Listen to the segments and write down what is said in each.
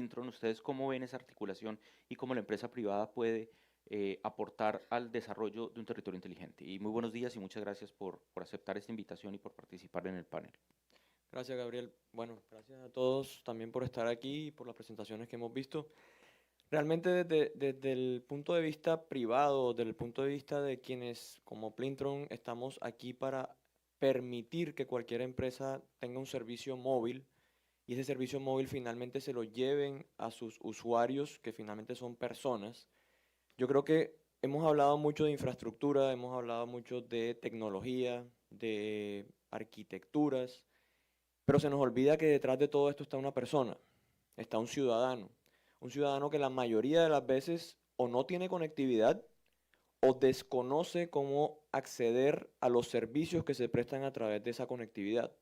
Plintron, ¿ustedes cómo ven esa articulación y cómo la empresa privada puede aportar al desarrollo de un territorio inteligente? Y muy buenos días y muchas gracias por aceptar esta invitación y por participar en el panel. Gracias, Gabriel. Bueno, gracias a todos también por estar aquí y por las presentaciones que hemos visto. Realmente desde el punto de vista privado, desde el punto de vista de quienes como Plintron estamos aquí para permitir que cualquier empresa tenga un servicio móvil y ese servicio móvil finalmente se lo lleven a sus usuarios, que finalmente son personas. Yo creo que hemos hablado mucho de infraestructura, hemos hablado mucho de tecnología, de arquitecturas, pero se nos olvida que detrás de todo esto está una persona, está un ciudadano que la mayoría de las veces o no tiene conectividad o desconoce cómo acceder a los servicios que se prestan a través de esa conectividad.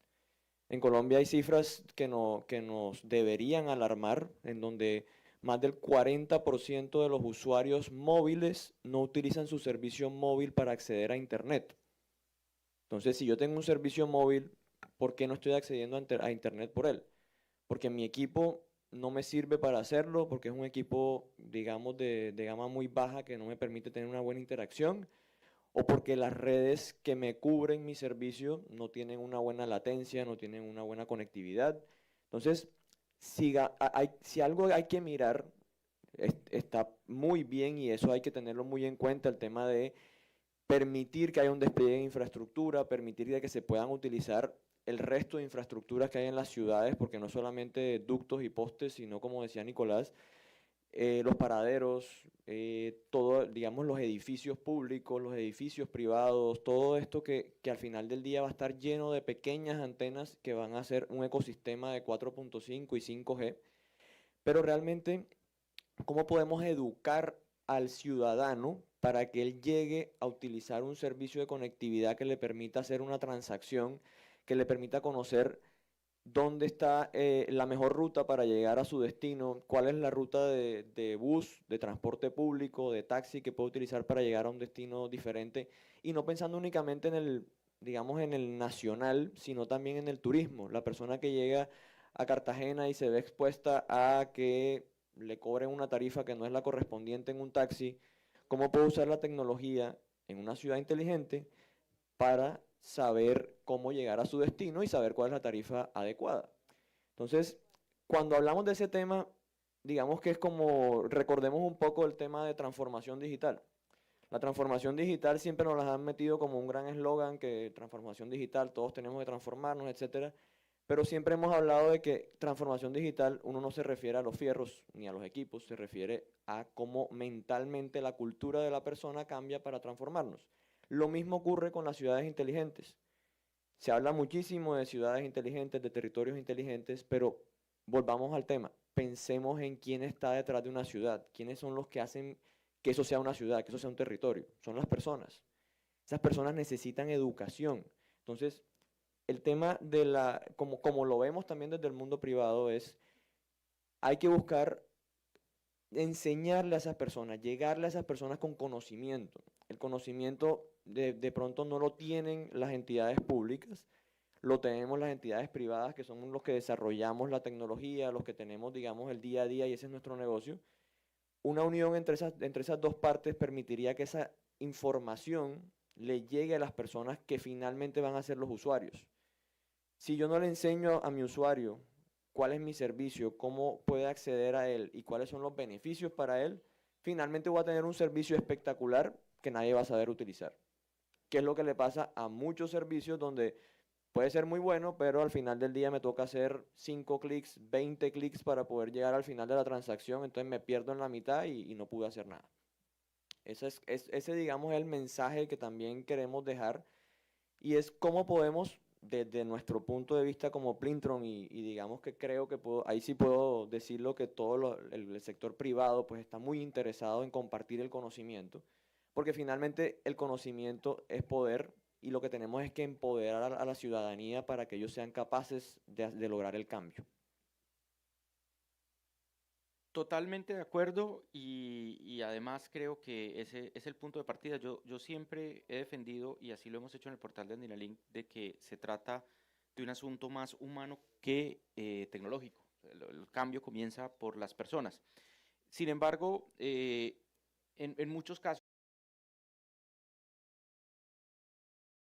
En Colombia hay cifras que nos deberían alarmar, en donde más del 40% de los usuarios móviles no utilizan su servicio móvil para acceder a Internet. Entonces, si yo tengo un servicio móvil, ¿por qué no estoy accediendo a Internet por él? Porque mi equipo no me sirve para hacerlo, porque es un equipo, digamos, de gama muy baja que no me permite tener una buena interacción, o porque las redes que me cubren mi servicio no tienen una buena latencia, no tienen una buena conectividad. Entonces, si algo hay que mirar, está muy bien y eso hay que tenerlo muy en cuenta, el tema de permitir que haya un despliegue de infraestructura, permitir que se puedan utilizar el resto de infraestructuras que hay en las ciudades, porque no solamente ductos y postes, sino como decía Nicolás, los paraderos, todo, digamos, los edificios públicos, los edificios privados, todo esto que al final del día va a estar lleno de pequeñas antenas que van a ser un ecosistema de 4.5 y 5G, pero realmente, ¿cómo podemos educar al ciudadano para que él llegue a utilizar un servicio de conectividad que le permita hacer una transacción, que le permita conocer dónde está la mejor ruta para llegar a su destino, cuál es la ruta de bus, de transporte público, de taxi que puede utilizar para llegar a un destino diferente y no pensando únicamente en el, digamos, en el nacional, sino también en el turismo. La persona que llega a Cartagena y se ve expuesta a que le cobren una tarifa que no es la correspondiente en un taxi, ¿cómo puede usar la tecnología en una ciudad inteligente para saber cómo llegar a su destino y saber cuál es la tarifa adecuada? Entonces, cuando hablamos de ese tema, digamos que es como, recordemos un poco el tema de transformación digital. La transformación digital siempre nos la han metido como un gran eslogan, que transformación digital, todos tenemos que transformarnos, etcétera. Pero siempre hemos hablado de que transformación digital, uno no se refiere a los fierros ni a los equipos, se refiere a cómo mentalmente la cultura de la persona cambia para transformarnos. Lo mismo ocurre con las ciudades inteligentes. Se habla muchísimo de ciudades inteligentes, de territorios inteligentes, pero volvamos al tema. Pensemos en quién está detrás de una ciudad, quiénes son los que hacen que eso sea una ciudad, que eso sea un territorio. Son las personas. Esas personas necesitan educación. Entonces, el tema de como lo vemos también desde el mundo privado, es, hay que buscar enseñarle a esas personas, llegarle a esas personas con conocimiento. El conocimiento de pronto no lo tienen las entidades públicas, lo tenemos las entidades privadas, que somos los que desarrollamos la tecnología, los que tenemos, digamos, el día a día y ese es nuestro negocio. Una unión entre esas dos partes permitiría que esa información le llegue a las personas que finalmente van a ser los usuarios. Si yo no le enseño a mi usuario cuál es mi servicio, cómo puede acceder a él y cuáles son los beneficios para él, finalmente voy a tener un servicio espectacular que nadie va a saber utilizar. ¿Qué es lo que le pasa a muchos servicios donde puede ser muy bueno, pero al final del día me toca hacer 5 clics, 20 clics para poder llegar al final de la transacción, entonces me pierdo en la mitad y no pude hacer nada? Ese, digamos, es el mensaje que también queremos dejar y es cómo podemos, desde nuestro punto de vista como Plintron, y digamos que creo que puedo, ahí sí puedo decirlo que el sector privado pues está muy interesado en compartir el conocimiento, porque finalmente el conocimiento es poder y lo que tenemos es que empoderar a la ciudadanía para que ellos sean capaces de lograr el cambio. Totalmente de acuerdo y además creo que ese es el punto de partida. Yo siempre he defendido, y así lo hemos hecho en el portal de Andinalink, de que se trata de un asunto más humano que tecnológico. El cambio comienza por las personas. Sin embargo, en muchos casos,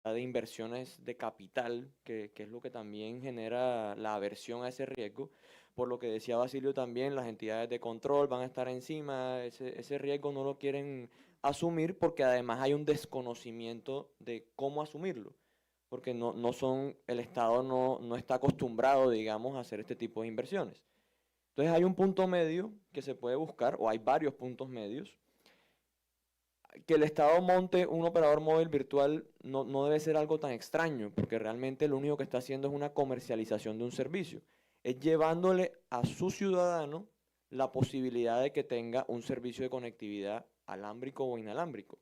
de inversiones de capital, que es lo que también genera la aversión a ese riesgo. Por lo que decía Basilio también, las entidades de control van a estar encima, ese riesgo no lo quieren asumir porque además hay un desconocimiento de cómo asumirlo, porque no son, el Estado no está acostumbrado, digamos, a hacer este tipo de inversiones. Entonces hay un punto medio que se puede buscar, o hay varios puntos medios. Que el Estado monte un operador móvil virtual no debe ser algo tan extraño, porque realmente lo único que está haciendo es una comercialización de un servicio. Es llevándole a su ciudadano la posibilidad de que tenga un servicio de conectividad alámbrico o inalámbrico.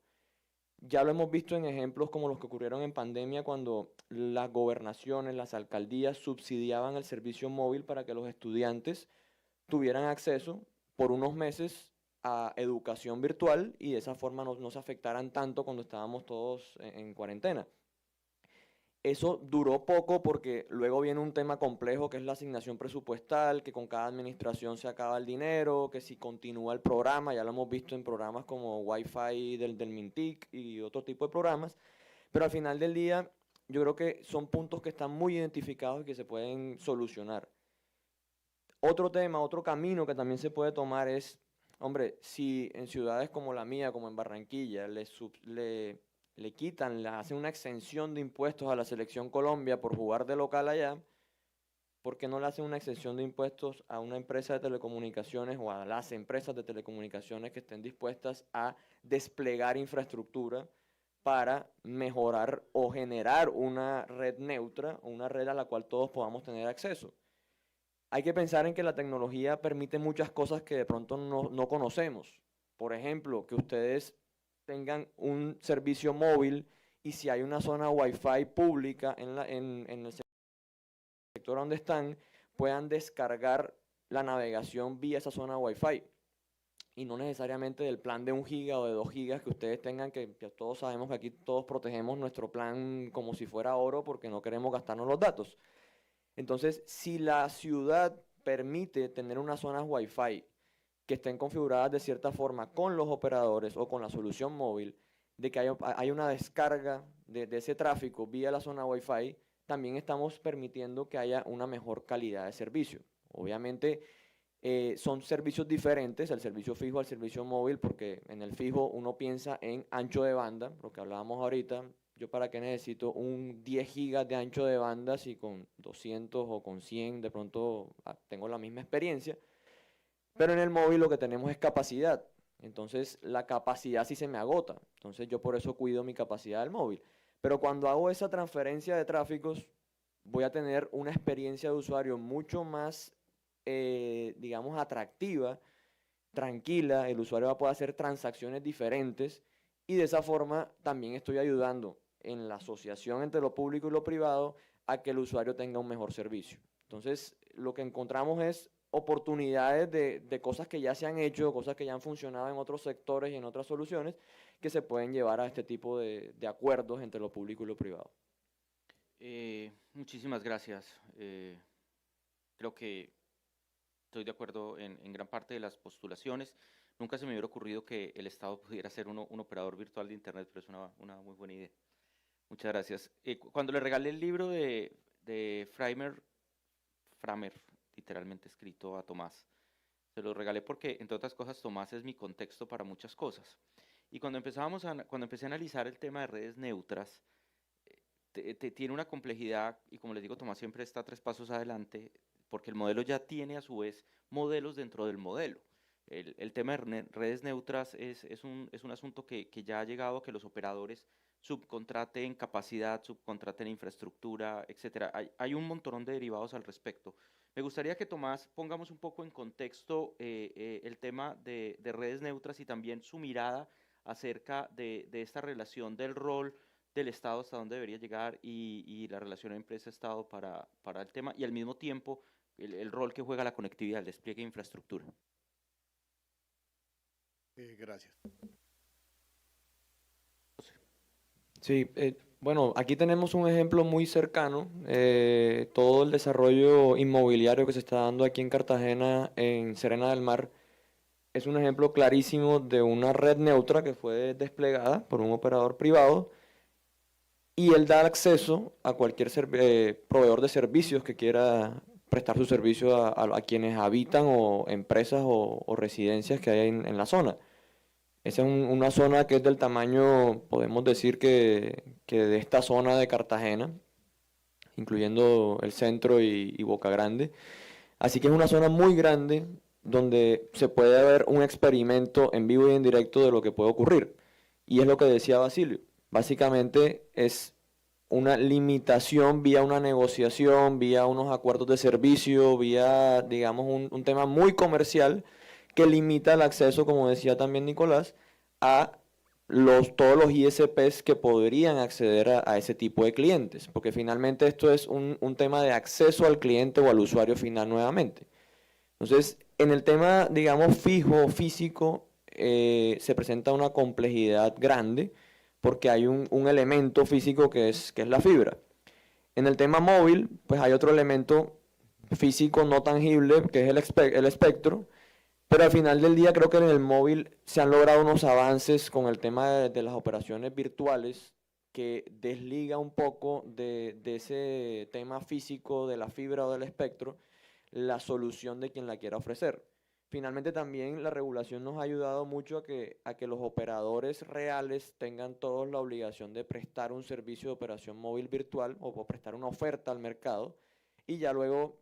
Ya lo hemos visto en ejemplos como los que ocurrieron en pandemia cuando las gobernaciones, las alcaldías subsidiaban el servicio móvil para que los estudiantes tuvieran acceso por unos meses a educación virtual y de esa forma no se afectaran tanto cuando estábamos todos en cuarentena. Eso duró poco porque luego viene un tema complejo que es la asignación presupuestal, que con cada administración se acaba el dinero, que si continúa el programa, ya lo hemos visto en programas como Wi-Fi del Mintic y otro tipo de programas, pero al final del día yo creo que son puntos que están muy identificados y que se pueden solucionar. Otro tema, otro camino que también se puede tomar es, hombre, si en ciudades como la mía, como en Barranquilla, le quitan, le hacen una exención de impuestos a la Selección Colombia por jugar de local allá, ¿por qué no le hacen una exención de impuestos a una empresa de telecomunicaciones o a las empresas de telecomunicaciones que estén dispuestas a desplegar infraestructura para mejorar o generar una red neutra, una red a la cual todos podamos tener acceso? Hay que pensar en que la tecnología permite muchas cosas que de pronto no conocemos. Por ejemplo, que ustedes tengan un servicio móvil y si hay una zona Wi-Fi pública en el sector donde están, puedan descargar la navegación vía esa zona Wi-Fi y no necesariamente del plan de 1 giga o de 2 gigas que ustedes tengan, que todos sabemos que aquí todos protegemos nuestro plan como si fuera oro porque no queremos gastarnos los datos. Entonces, si la ciudad permite tener unas zonas Wi-Fi que estén configuradas de cierta forma con los operadores o con la solución móvil, de que hay una descarga de ese tráfico vía la zona Wi-Fi, también estamos permitiendo que haya una mejor calidad de servicio. Obviamente, son servicios diferentes, el servicio fijo al servicio móvil, porque en el fijo uno piensa en ancho de banda, lo que hablábamos ahorita. Yo para qué necesito un 10 gigas de ancho de banda si con 200 o con 100 de pronto tengo la misma experiencia. Pero en el móvil lo que tenemos es capacidad. Entonces la capacidad sí se me agota. Entonces yo por eso cuido mi capacidad del móvil. Pero cuando hago esa transferencia de tráficos, voy a tener una experiencia de usuario mucho más, digamos, atractiva, tranquila. El usuario va a poder hacer transacciones diferentes y de esa forma también estoy ayudando en la asociación entre lo público y lo privado a que el usuario tenga un mejor servicio. Entonces, lo que encontramos es oportunidades de cosas que ya se han hecho, cosas que ya han funcionado en otros sectores y en otras soluciones que se pueden llevar a este tipo de acuerdos entre lo público y lo privado. Muchísimas gracias. Creo que estoy de acuerdo en gran parte de las postulaciones. Nunca se me hubiera ocurrido que el Estado pudiera ser un operador virtual de Internet, pero es una muy buena idea. Muchas gracias. Cuando le regalé el libro de Framer, literalmente escrito a Tomás, se lo regalé porque, entre otras cosas, Tomás es mi contexto para muchas cosas. Y cuando empecé a analizar el tema de redes neutras, tiene una complejidad y, como les digo, Tomás siempre está 3 pasos adelante porque el modelo ya tiene a su vez modelos dentro del modelo. El tema de redes neutras es un asunto que ya ha llegado a que los operadores subcontraten capacidad, subcontraten infraestructura, etcétera. Hay un montón de derivados al respecto. Me gustaría que Tomás pongamos un poco en contexto el tema de redes neutras y también su mirada acerca de esta relación del rol del Estado, hasta dónde debería llegar y la relación empresa-Estado para el tema y al mismo tiempo el rol que juega la conectividad, el despliegue de infraestructura. Gracias. Sí, Bueno, aquí tenemos un ejemplo muy cercano. Todo el desarrollo inmobiliario que se está dando aquí en Cartagena, en Serena del Mar, es un ejemplo clarísimo de una red neutra que fue desplegada por un operador privado y él da acceso a cualquier proveedor de servicios que quiera prestar su servicio a quienes habitan o empresas o residencias que hay en la zona. Esa es una zona que es del tamaño, podemos decir que de esta zona de Cartagena, incluyendo el centro y Boca Grande. Así que es una zona muy grande donde se puede ver un experimento en vivo y en directo de lo que puede ocurrir. Y es lo que decía Basilio. Básicamente es una limitación vía una negociación, vía unos acuerdos de servicio, vía, digamos, un tema muy comercial que limita el acceso, como decía también Nicolás, a todos los ISPs que podrían acceder a ese tipo de clientes, porque finalmente esto es un tema de acceso al cliente o al usuario final nuevamente. Entonces, en el tema, digamos, fijo, físico, se presenta una complejidad grande porque hay un elemento físico que es la fibra. En el tema móvil, pues hay otro elemento físico no tangible que es el espectro, pero al final del día creo que en el móvil se han logrado unos avances con el tema de las operaciones virtuales que desliga un poco de ese tema físico de la fibra o del espectro la solución de quien la quiera ofrecer. Finalmente también la regulación nos ha ayudado mucho a que los operadores reales tengan todos la obligación de prestar un servicio de operación móvil virtual o prestar una oferta al mercado y ya luego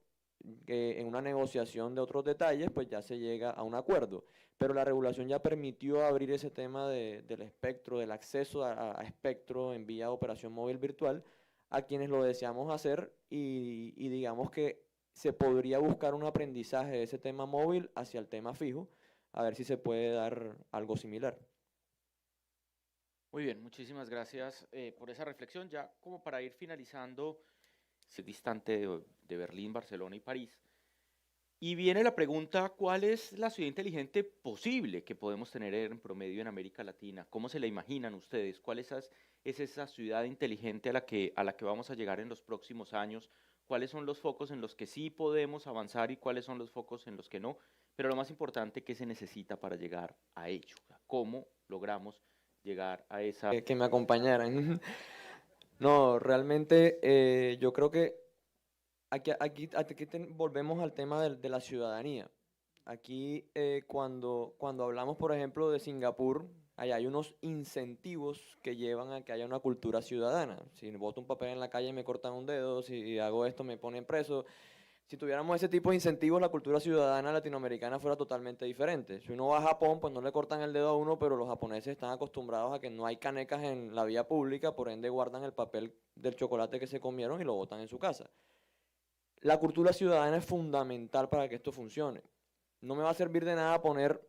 en una negociación de otros detalles pues ya se llega a un acuerdo. Pero la regulación ya permitió abrir ese tema del espectro, del acceso a espectro en vía de operación móvil virtual a quienes lo deseamos hacer y digamos que se podría buscar un aprendizaje de ese tema móvil hacia el tema fijo, a ver si se puede dar algo similar. Muy bien, muchísimas gracias por esa reflexión. Ya como para ir finalizando, es distante de Berlín, Barcelona y París. Y viene la pregunta, ¿cuál es la ciudad inteligente posible que podemos tener en promedio en América Latina? ¿Cómo se la imaginan ustedes? ¿Cuál es esa ciudad inteligente a la que vamos a llegar en los próximos años? ¿Cuáles son los focos en los que sí podemos avanzar y cuáles son los focos en los que no? Pero lo más importante, ¿qué se necesita para llegar a ello? ¿Cómo logramos llegar a esa... Que me acompañaran. No, realmente yo creo que aquí volvemos al tema de la ciudadanía. Aquí cuando hablamos, por ejemplo, de Singapur, allá hay unos incentivos que llevan a que haya una cultura ciudadana. Si boto un papel en la calle me cortan un dedo, si hago esto me ponen preso. Si tuviéramos ese tipo de incentivos, la cultura ciudadana latinoamericana fuera totalmente diferente. Si uno va a Japón, pues no le cortan el dedo a uno, pero los japoneses están acostumbrados a que no hay canecas en la vía pública, por ende guardan el papel del chocolate que se comieron y lo botan en su casa. La cultura ciudadana es fundamental para que esto funcione. No me va a servir de nada poner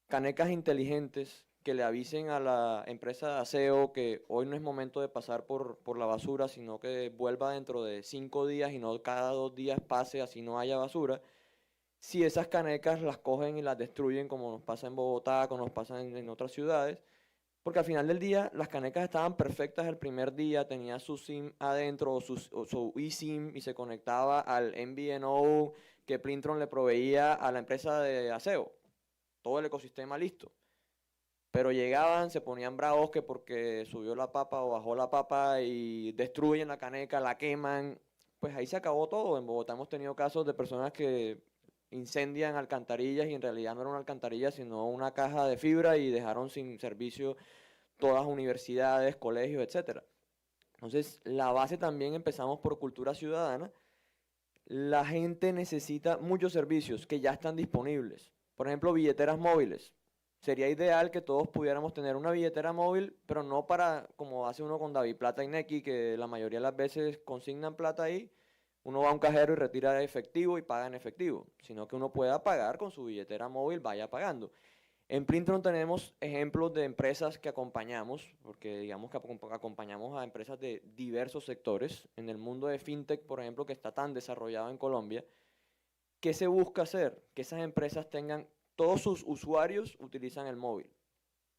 canecas inteligentes que le avisen a la empresa de aseo que hoy no es momento de pasar por la basura, sino que vuelva dentro de 5 días y no cada 2 días pase así no haya basura. Si esas canecas las cogen y las destruyen como nos pasa en Bogotá, como nos pasa en otras ciudades, porque al final del día las canecas estaban perfectas el primer día, tenía su SIM adentro o su eSIM y se conectaba al MVNO que Plintron le proveía a la empresa de aseo. Todo el ecosistema listo. Pero llegaban, se ponían bravos que porque subió la papa o bajó la papa y destruyen la caneca, la queman. Pues ahí se acabó todo. En Bogotá hemos tenido casos de personas que incendian alcantarillas y en realidad no era una alcantarilla sino una caja de fibra y dejaron sin servicio todas universidades, colegios, etcétera. Entonces, la base también empezamos por cultura ciudadana. La gente necesita muchos servicios que ya están disponibles. Por ejemplo, billeteras móviles. Sería ideal que todos pudiéramos tener una billetera móvil, pero no para, como hace uno con David Plata y Nequi, que la mayoría de las veces consignan plata ahí, uno va a un cajero y retira efectivo y paga en efectivo, sino que uno pueda pagar con su billetera móvil, vaya pagando. En Printron tenemos ejemplos de empresas que acompañamos, porque digamos que acompañamos a empresas de diversos sectores. En el mundo de fintech, por ejemplo, que está tan desarrollado en Colombia, ¿qué se busca hacer? Que esas empresas tengan, todos sus usuarios utilizan el móvil.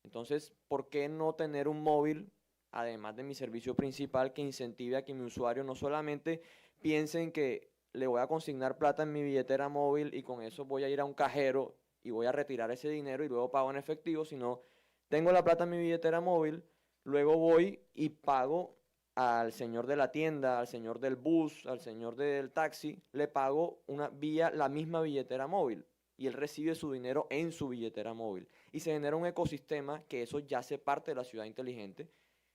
Entonces, ¿por qué no tener un móvil además de mi servicio principal, que incentive a que mi usuario no solamente piense en que le voy a consignar plata en mi billetera móvil y con eso voy a ir a un cajero y voy a retirar ese dinero y luego pago en efectivo, sino tengo la plata en mi billetera móvil, luego voy y pago al señor de la tienda, al señor del bus, al señor del taxi, le pago vía la misma billetera móvil y él recibe su dinero en su billetera móvil. Y se genera un ecosistema que eso ya hace parte de la ciudad inteligente.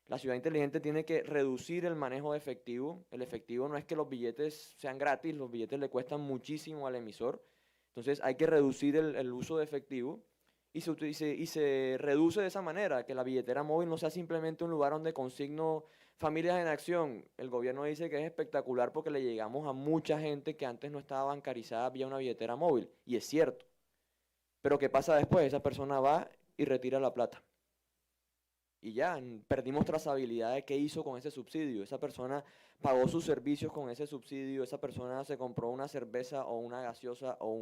La ciudad inteligente tiene que reducir el manejo de efectivo. El efectivo no es que los billetes sean gratis, los billetes le cuestan muchísimo al emisor. Entonces hay que reducir el uso de efectivo y se reduce de esa manera, que la billetera móvil no sea simplemente un lugar donde consigno familias en acción. El gobierno dice que es espectacular porque le llegamos a mucha gente que antes no estaba bancarizada vía una billetera móvil, y es cierto. Pero ¿qué pasa después? Esa persona va y retira la plata. Y ya, perdimos trazabilidad de qué hizo con ese subsidio. Esa persona pagó sus servicios con ese subsidio, esa persona se compró una cerveza o una gaseosa o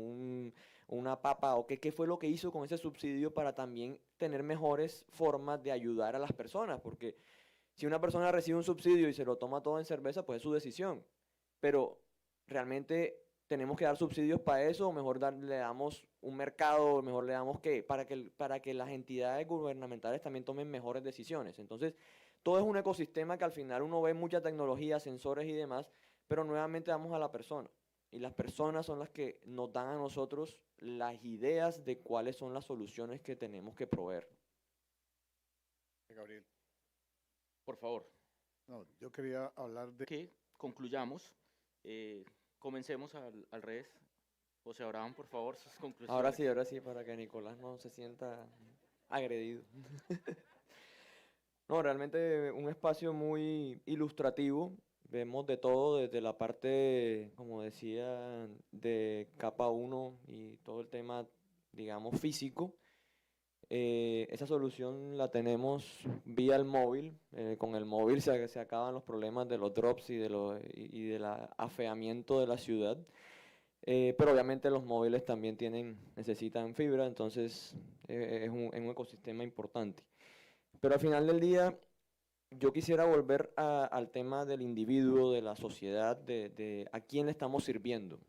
una papa, o qué fue lo que hizo con ese subsidio para también tener mejores formas de ayudar a las personas. Porque si una persona recibe un subsidio y se lo toma todo en cerveza, pues es su decisión. Pero realmente tenemos que dar subsidios para eso, o mejor le damos un mercado, o mejor le damos para que las entidades gubernamentales también tomen mejores decisiones. Entonces, todo es un ecosistema que al final uno ve mucha tecnología, sensores y demás, pero nuevamente vamos a la persona. Y las personas son las que nos dan a nosotros las ideas de cuáles son las soluciones que tenemos que proveer. Gabriel. Por favor. No, yo quería hablar de... Que concluyamos. Comencemos al revés. José Abraham, por favor, sus conclusiones. Ahora sí, para que Nicolás no se sienta agredido. No, realmente un espacio muy ilustrativo. Vemos de todo, desde la parte, como decía, de capa 1 y todo el tema, digamos, físico. Esa solución la tenemos vía el móvil. Con el móvil se acaban los problemas de los drops y del afeamiento de la ciudad. Pero obviamente los móviles también necesitan fibra, entonces es un ecosistema importante. Pero al final del día, yo quisiera volver al tema del individuo, de la sociedad, de a quién le estamos sirviendo.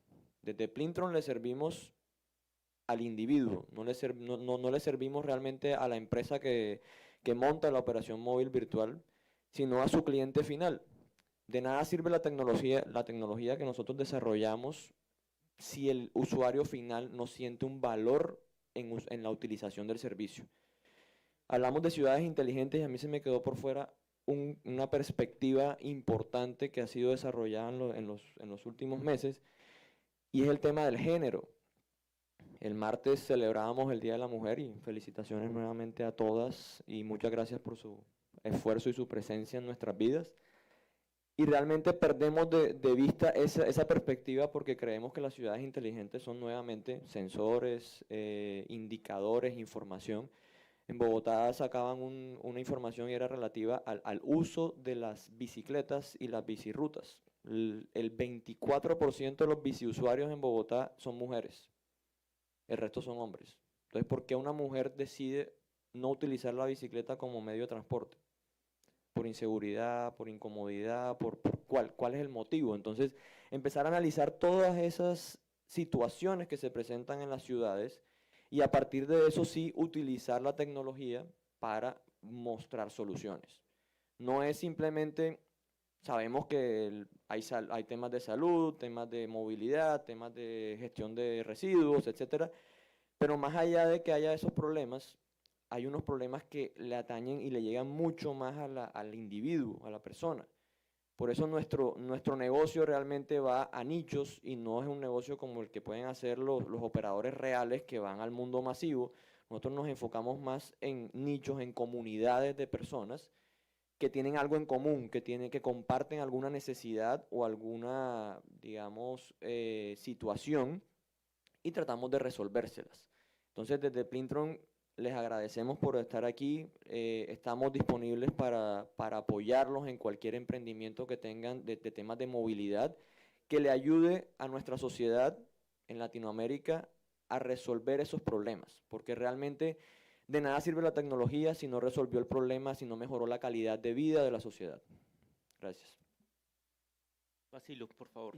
Desde Plintron le servimos al individuo, no le servimos realmente a la empresa que monta la operación móvil virtual, sino a su cliente final. De nada sirve la tecnología que nosotros desarrollamos si el usuario final no siente un valor en la utilización del servicio. Hablamos de ciudades inteligentes y a mí se me quedó por fuera una perspectiva importante que ha sido desarrollada en los últimos meses, y es el tema del género. El martes celebrábamos el Día de la Mujer y felicitaciones nuevamente a todas y muchas gracias por su esfuerzo y su presencia en nuestras vidas. Y realmente perdemos de vista esa perspectiva porque creemos que las ciudades inteligentes son nuevamente sensores, indicadores, información. En Bogotá sacaban una información y era relativa al uso de las bicicletas y las bicirrutas. El 24% de los biciusuarios en Bogotá son mujeres, el resto son hombres. Entonces, ¿por qué una mujer decide no utilizar la bicicleta como medio de transporte? Por inseguridad, por incomodidad, cuál es el motivo. Entonces, empezar a analizar todas esas situaciones que se presentan en las ciudades y a partir de eso sí utilizar la tecnología para mostrar soluciones. No es simplemente, sabemos que hay temas de salud, temas de movilidad, temas de gestión de residuos, etcétera, pero más allá de que haya esos problemas, hay unos problemas que le atañen y le llegan mucho más al individuo, a la persona. Por eso nuestro negocio realmente va a nichos y no es un negocio como el que pueden hacer los operadores reales que van al mundo masivo. Nosotros nos enfocamos más en nichos, en comunidades de personas que tienen algo en común, que comparten alguna necesidad o alguna, digamos, situación y tratamos de resolvérselas. Entonces, desde Plintron les agradecemos por estar aquí. Estamos disponibles para apoyarlos en cualquier emprendimiento que tengan de temas de movilidad que le ayude a nuestra sociedad en Latinoamérica a resolver esos problemas, porque realmente De nada sirve la tecnología si no resolvió el problema, si no mejoró la calidad de vida de la sociedad. Gracias. Basilio, por favor.